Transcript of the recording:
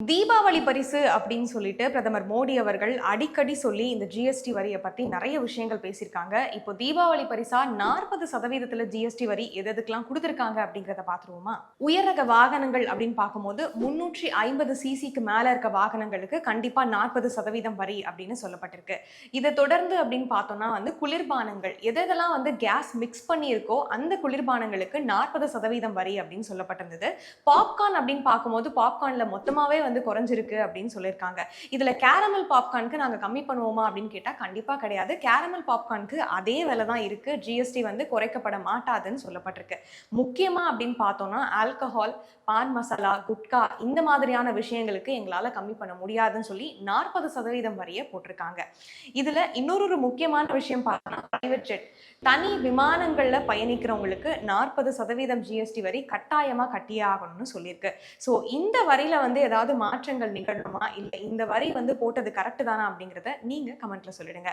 தீபாவளி பரிசு அப்படின்னு சொல்லிட்டு பிரதமர் மோடி அவர்கள் அடிக்கடி சொல்லி இந்த ஜிஎஸ்டி வரியை பத்தி நிறைய விஷயங்கள் பேசியிருக்காங்க. இப்போ தீபாவளி பரிசா 40% ஜிஎஸ்டி வரி எதுக்கெல்லாம் கொடுத்திருக்காங்க அப்படிங்கிறத பாத்துருவோமா? உயர் ரக வாகனங்கள் அப்படின்னு பார்க்கும்போது 350 சிசிக்கு மேல இருக்க வாகனங்களுக்கு கண்டிப்பா 40% வரி அப்படின்னு சொல்லப்பட்டிருக்கு. இதை தொடர்ந்து அப்படின்னு பார்த்தோம்னா குளிர்பானங்கள் எதெல்லாம் கேஸ் மிக்ஸ் பண்ணி இருக்கோ அந்த குளிர்பானங்களுக்கு 40% வரி அப்படின்னு சொல்லப்பட்டிருந்தது. பாப்கார்ன் அப்படின்னு பார்க்கும்போது பாப்கார்ன்ல மொத்தமாவே குறைஞ்சிருக்கு அப்படின்னு சொல்லியிருக்காங்க. இதுல கேரமல் பாப்கார்னுக்கு நாங்க கம்மி பண்ணுவோமா அப்படின்னு கேட்டா கண்டிப்பா கிடையாது. கேரமல் பாப்கார்னுக்கு அதே விலை தான் இருக்கு. ஜிஎஸ்டி குறைக்கப்பட மாட்டாதுன்னு சொல்லப்பட்டிருக்கு. முக்கியமா அப்படின்னு பார்த்தோம்னா ஆல்கஹால், பான் மசாலா, குட்கா இந்த மாதிரியான விஷயங்களுக்கு எங்களால கம்மி பண்ண முடியாதுன்னு சொல்லி 40% வரைய போட்டிருக்காங்க. இதுல இன்னொரு முக்கியமான விஷயம் பார்த்தோம்னா பிரைவேட் ஜெட் தனி விமானங்கள்ல பயணிக்கிறவங்களுக்கு 40% ஜிஎஸ்டி வரி கட்டாயமா கட்டியே ஆகணும்னு சொல்லியிருக்கு. சோ இந்த வரியில ஏதாவது மாற்றங்கள் நிகழுமா இல்ல இந்த வரி போட்டது கரெக்ட் தானா அப்படிங்கறத நீங்க கமெண்ட்ல சொல்லிடுங்க.